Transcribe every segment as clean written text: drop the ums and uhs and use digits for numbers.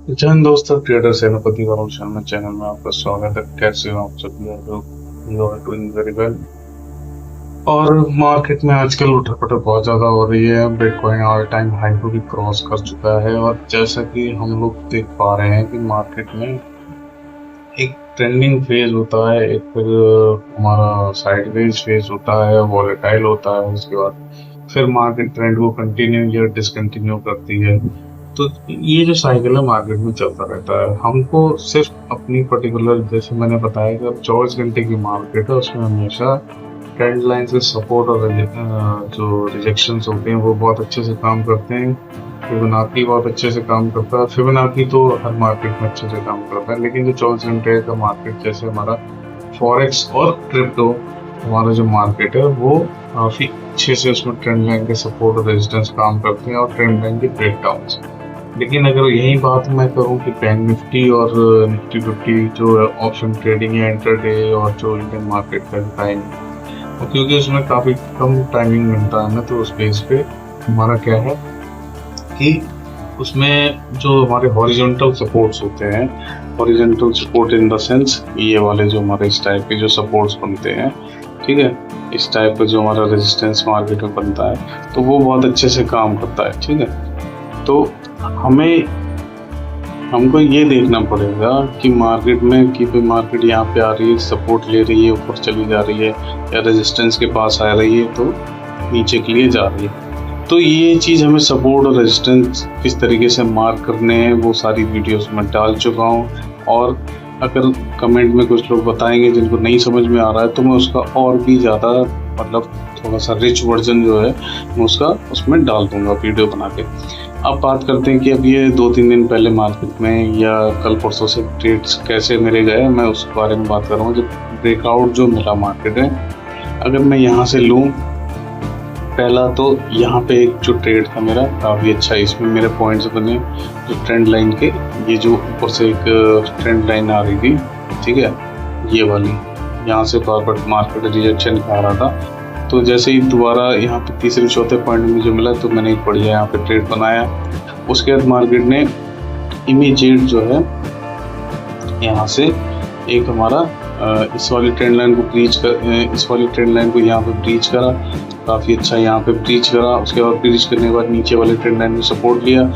जय हिंद दोस्तों, ट्रेडर सेनापति वरुण शर्मा चैनल में आपका स्वागत है। कैसे हो आप सब लोग? You are doing very well. और मार्केट में आजकल उठक-पटक बहुत ज्यादा हो रही है। बिटकॉइन ऑल टाइम हाई को भी क्रॉस कर चुका है और जैसा कि हम लोग देख पा रहे हैं कि मार्केट में एक ट्रेंडिंग फेज होता है, एक फिर हमारा साइडवेज फेज होता है, वॉलेटाइल होता है, उसके बाद फिर मार्केट ट्रेंड को कंटिन्यू या डिसकंटिन्यू करती है। तो ये जो साइकिल है मार्केट में चलता रहता है। हमको सिर्फ अपनी पर्टिकुलर, जैसे मैंने बताया कि अब 24 घंटे की मार्केट है, उसमें हमेशा ट्रेंड लाइन से सपोर्ट और जो रिजेक्शंस होते हैं वो बहुत अच्छे से काम करते हैं। फिबोनाची बहुत अच्छे से काम करता है। फिबोनाची तो हर मार्केट में अच्छे से काम करता है, लेकिन जो 24 घंटे का मार्केट, जैसे हमारा फॉरेक्स और क्रिप्टो, हमारा जो मार्केट है वो काफी अच्छे से उसमें ट्रेंड लाइन के सपोर्ट और रेजिस्टेंस काम करते हैं और ट्रेंड लाइन के ब्रेकडाउन। लेकिन अगर यही बात मैं करूं कि बैंक निफ्टी और निफ्टी 50 जो ऑप्शन ट्रेडिंग है इंटरडे और जो इंडियन मार्केट का टाइम, और क्योंकि उसमें काफी कम टाइमिंग मिलता है ना, तो उस बेस पे हमारा क्या है कि उसमें जो हमारे हॉरिजॉन्टल सपोर्ट्स होते हैं, horizontal support in the sense ये वाले जो हमारे इस टाइप के जो सपोर्ट्स बनते हैं, ठीक है, इस टाइप का जो हमारा रेजिस्टेंस मार्केट में बनता है, तो वो बहुत अच्छे से काम करता है। ठीक है, तो हमको ये देखना पड़ेगा कि मार्केट में कि भाई मार्केट यहाँ पे आ रही है, सपोर्ट ले रही है, ऊपर चली जा रही है, या रेजिस्टेंस के पास आ रही है तो नीचे के लिए जा रही है। तो ये चीज़ हमें सपोर्ट और रेजिस्टेंस किस तरीके से मार्क करने हैं वो सारी वीडियोस में डाल चुका हूँ। और अगर कमेंट में कुछ लोग बताएंगे जिनको नहीं समझ में आ रहा है, तो मैं उसका और भी ज़्यादा मतलब थोड़ा सा रिच वर्जन जो है मैं उसका उसमें डाल दूंगा वीडियो बना के। अब बात करते हैं कि अब ये 2-3 दिन पहले मार्केट में या कल परसों से ट्रेड्स कैसे मेरे गए, मैं उस बारे में बात कर रहा हूँ। जो ब्रेकआउट जो मिला मार्केट में, अगर मैं यहाँ से लूँ, पहला तो यहाँ पे एक जो ट्रेड था मेरा काफ़ी अच्छा, इसमें मेरे पॉइंट्स बने जो ट्रेंड लाइन के, ये जो ऊपर से एक ट्रेंड लाइन आ रही थी, ठीक है, ये वाली, यहाँ से फॉरवर्ड मार्केट रिजेक्शन खा रहा था। तो जैसे ही दोबारा यहाँ पे तीसरे चौथे पॉइंट में मुझे मिला, तो मैंने एक बढ़िया यहाँ पे ट्रेड बनाया। उसके बाद मार्केट ने इमीडिएट जो है यहाँ से एक हमारा इस वाली ट्रेंड लाइन को ब्रीच कर, इस वाली ट्रेंड लाइन को यहाँ पे ब्रीच करा, काफ़ी अच्छा यहाँ पे ब्रीच करा। उसके बाद ब्रीच करने के बाद नीचे वाले ट्रेंड लाइन में सपोर्ट लिया।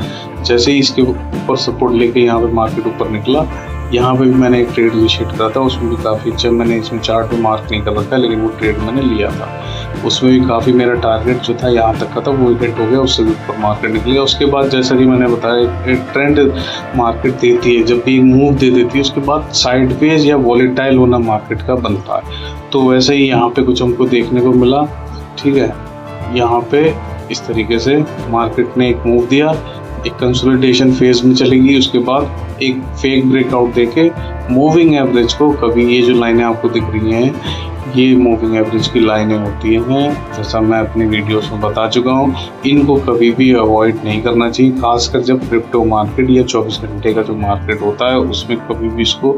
जैसे ही इसके ऊपर सपोर्ट लेके यहाँ पे मार्केट ऊपर निकला, यहाँ पे भी मैंने एक ट्रेड इनिशिएट करा था, उसमें भी काफ़ी अच्छा, मैंने इसमें चार्ट में मार्क नहीं कर रखा है, लेकिन वो ट्रेड मैंने लिया था। उसमें भी काफ़ी मेरा टारगेट जो था यहाँ तक का था वो हिट हो गया, उससे भी ऊपर मार्केट निकल गया। उसके बाद जैसा कि मैंने बताया, एक ट्रेंड मार्केट देती है, जब भी एक मूव दे देती है उसके बाद साइडवेज या वॉलेटाइल होना मार्केट का बनता है। तो वैसे ही यहाँ पे कुछ हमको देखने को मिला। ठीक है, यहाँ पे इस तरीके से मार्केट ने एक मूव दिया, एक कंसोलिडेशन फेज में चलेगी, उसके बाद एक फेक ब्रेकआउट देके मूविंग एवरेज को, कभी ये जो लाइनें आपको दिख रही हैं ये मूविंग एवरेज की लाइनें होती हैं, जैसा मैं अपनी वीडियोस में बता चुका हूँ, इनको कभी भी अवॉइड नहीं करना चाहिए, खासकर जब क्रिप्टो मार्केट या 24 घंटे का जो मार्केट होता है उसमें कभी भी इसको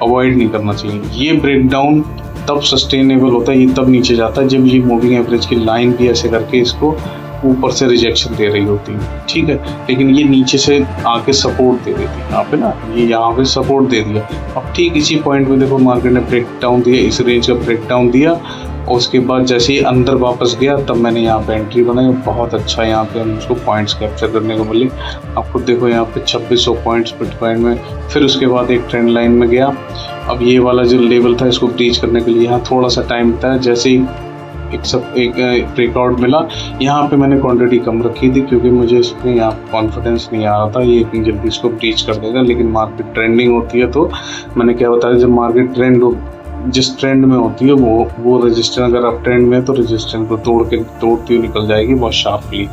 अवॉइड नहीं करना चाहिए। ये ब्रेकडाउन तब सस्टेनेबल होता है, ये तब नीचे जाता है जब ये मूविंग एवरेज की लाइन भी ऐसे करके इसको ऊपर से रिजेक्शन दे रही होती है। ठीक है, लेकिन ये नीचे से आके सपोर्ट दे देती है यहाँ पे ना, ये यहाँ पे सपोर्ट दे दिया। अब ठीक इसी पॉइंट पे देखो मार्केट ने ब्रेक डाउन दिया, इस रेंज का ब्रेक डाउन दिया, और उसके बाद जैसे ही अंदर वापस गया तब मैंने यहाँ पे एंट्री बनाई। बहुत अच्छा यहाँ पे हम उसको पॉइंट्स कैप्चर करने को मिले। आपको देखो यहाँ पे 2600 पॉइंट्स बिटकॉइन में। फिर उसके बाद एक ट्रेंड लाइन में गया। अब ये वाला जो लेवल था इसको ब्रीच करने के लिए यहाँ थोड़ा सा टाइम था। जैसे ही एक ब्रेकआउट मिला, यहाँ पे मैंने क्वांटिटी कम रखी थी क्योंकि मुझे इसमें यहाँ कॉन्फिडेंस नहीं आ रहा था ये इतनी जल्दी इसको ब्रीच कर देगा। लेकिन मार्केट ट्रेंडिंग होती है, तो मैंने क्या बताया, जब मार्केट जिस ट्रेंड में होती है वो रेजिस्टेंस, अगर अप ट्रेंड में है तो रेजिस्टेंस को तोड़ती हुई निकल जाएगी बहुत शार्पली।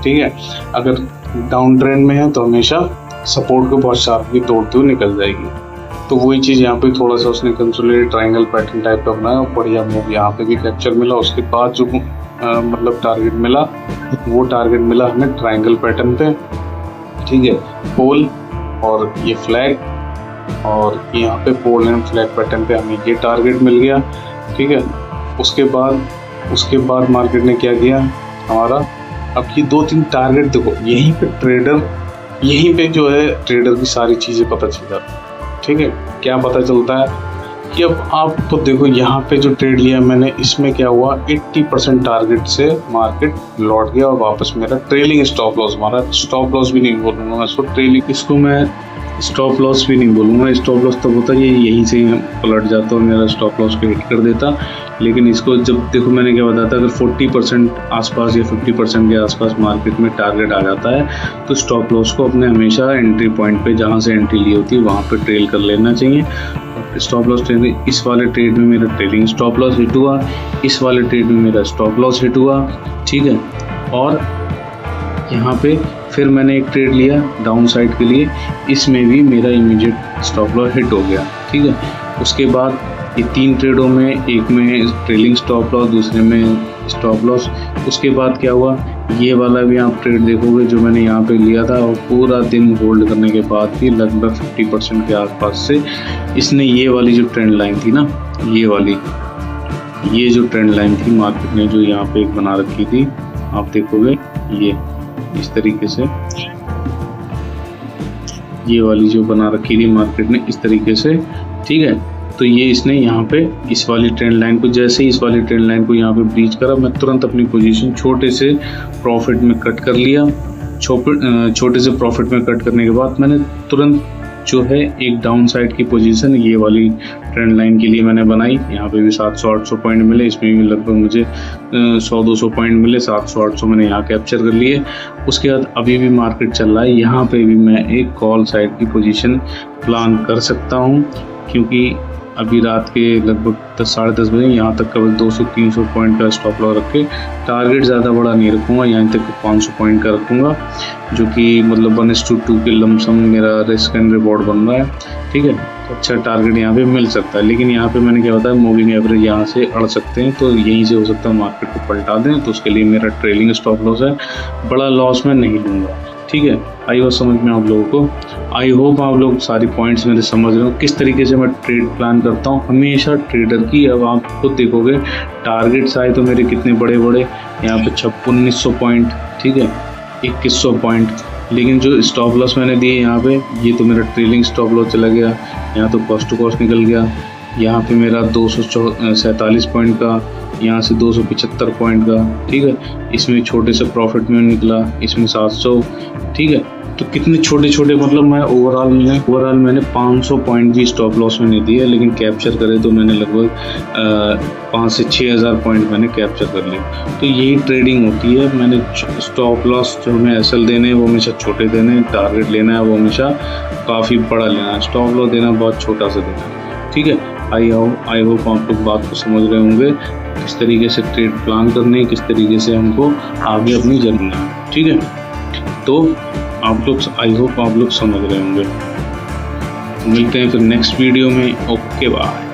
ठीक है, अगर डाउन ट्रेंड में है तो हमेशा सपोर्ट को बहुत शार्पली तोड़ती हुई निकल जाएगी। तो वही चीज़ यहाँ पे थोड़ा सा उसने कंसोलिडेट ट्रायंगल पैटर्न टाइप का बनाया और बढ़िया मूव यहाँ पे भी कैप्चर मिला। उसके बाद जो मतलब टारगेट मिला, वो टारगेट मिला हमें ट्रायंगल पैटर्न पे। ठीक है, पोल और ये फ्लैग, और यहाँ पे पोल एंड फ्लैग पैटर्न पे हमें ये टारगेट मिल गया। ठीक है, उसके बाद मार्केट ने क्या किया हमारा, अब ये 2-3 टारगेट देखो, यहीं पे ट्रेडर यहीं पे जो है ट्रेडर की सारी चीज़ें पता चल जाती है। ठीक है, क्या पता चलता है कि अब आप तो देखो यहाँ पे जो ट्रेड लिया मैंने, इसमें क्या हुआ, 80% टारगेट से मार्केट लौट गया और वापस मेरा ट्रेलिंग स्टॉप लॉस मारा। स्टॉप लॉस भी नहीं बोलूँगा मैं इसको, ट्रेलिंग, इसको मैं स्टॉप लॉस भी नहीं बोलूँगा। स्टॉप लॉस तब होता है यहीं से पलट जाता और मेरा स्टॉप लॉस को हिट कर देता। लेकिन इसको जब देखो मैंने क्या बताया था, अगर 40% आसपास या 50% के आसपास मार्केट में टारगेट आ जाता है तो स्टॉप लॉस को अपने हमेशा एंट्री पॉइंट पे जहाँ से एंट्री ली होती है वहाँ पे ट्रेल कर लेना चाहिए। स्टॉप लॉस ट्रेड, इस वाले ट्रेड में मेरा ट्रेलिंग स्टॉप लॉस हिट हुआ, इस वाले ट्रेड में मेरा स्टॉप लॉस हिट हुआ। ठीक है, और यहाँ पे फिर मैंने एक ट्रेड लिया डाउन साइड के लिए, इसमें भी मेरा इमीडिएट स्टॉप लॉस हिट हो गया। ठीक है, उसके बाद ये 3 ट्रेडों में, एक में ट्रेलिंग स्टॉप लॉस, दूसरे में स्टॉप लॉस। उसके बाद क्या हुआ, ये वाला भी आप ट्रेड देखोगे जो मैंने यहाँ पे लिया था, और पूरा दिन होल्ड करने के बाद भी लगभग 50% के आसपास से इसने ये वाली जो ट्रेंड लाइन थी ना, ये वाली, ये जो ट्रेंड लाइन थी मार्केट ने जो यहाँ पे एक बना रखी थी, आप देखोगे ये इस तरीके से, ये वाली जो बना रखी थी मार्केट ने इस तरीके से। ठीक है, तो ये इसने यहाँ पे इस वाली ट्रेंड लाइन को, जैसे ही इस वाली ट्रेंड लाइन को यहाँ पे ब्रीच करा, मैं तुरंत अपनी पोजीशन छोटे से प्रॉफिट में कट कर लिया। छोटे से प्रॉफिट में कट करने के बाद मैंने तुरंत जो है एक डाउन साइड की पोजीशन ये वाली ट्रेंड लाइन के लिए मैंने बनाई। यहाँ पे भी 700-800 पॉइंट मिले, इसमें भी लगभग मुझे 100-200 पॉइंट मिले, 700-800 मैंने यहाँ कैप्चर कर लिए। उसके बाद अभी भी मार्केट चल रहा है, यहाँ पे भी मैं एक कॉल साइड की पोजीशन प्लान कर सकता हूँ, क्योंकि अभी रात के लगभग 10-10:30 बजे यहाँ तक का 200-300 पॉइंट का स्टॉप लॉस रख के, टारगेट ज़्यादा बड़ा नहीं रखूँगा, यहाँ तक 500 पॉइंट का रखूँगा, जो कि मतलब 1:2 के लमसम मेरा रिस्क एंड रिवॉर्ड बन रहा है। ठीक है, तो अच्छा टारगेट यहाँ पे मिल सकता है। लेकिन यहाँ पे मैंने क्या बताया, मूविंग एवरेज यहाँ से अड़ सकते हैं, तो यहीं से हो सकता है मार्केट को पलटा दें, तो उसके लिए मेरा ट्रेलिंग स्टॉप लॉस है, बड़ा लॉस मैं नहीं लूँगा। ठीक है, आई होप समझ में आप लोगों को, आई होप आप लोग सारी पॉइंट्स मेरे समझ रहे हो किस तरीके से मैं ट्रेड प्लान करता हूँ हमेशा ट्रेडर की। अब आप खुद देखोगे टारगेट्स आए तो मेरे कितने बड़े बड़े, यहाँ पे 5600 पॉइंट, ठीक है, 2100 पॉइंट, लेकिन जो स्टॉप लॉस मैंने दिए यहाँ पे, ये तो मेरा ट्रेलिंग स्टॉप लॉस चला गया, यहाँ तो कॉस्ट टू कॉस्ट निकल गया, यहाँ पे मेरा 247 पॉइंट का, यहाँ से 275 पॉइंट का। ठीक है, इसमें छोटे से प्रॉफिट में निकला, इसमें 700। ठीक है, तो कितने छोटे छोटे, मतलब मैं ओवरऑल मैंने 500 पॉइंट भी स्टॉप लॉस में नहीं दिए, लेकिन कैप्चर करे तो मैंने लगभग 5 से 6 हज़ार पॉइंट मैंने कैप्चर कर लिए। तो यही ट्रेडिंग होती है। मैंने स्टॉप लॉस जो हमें एसएल देने हैं वो हमेशा छोटे देने हैं, टारगेट लेना है वो हमेशा काफ़ी बड़ा लेना है, स्टॉप लॉस देना बहुत छोटा सा देना है। ठीक है, आई होप आप लोग बात को समझ रहे होंगे, किस तरीके से ट्रेड प्लान करने, किस तरीके से हमको आगे अपनी जर्नी है। ठीक है, तो आप लोग, आई होप आप लोग समझ रहे होंगे। मिलते हैं फिर नेक्स्ट वीडियो में। Okay, bye.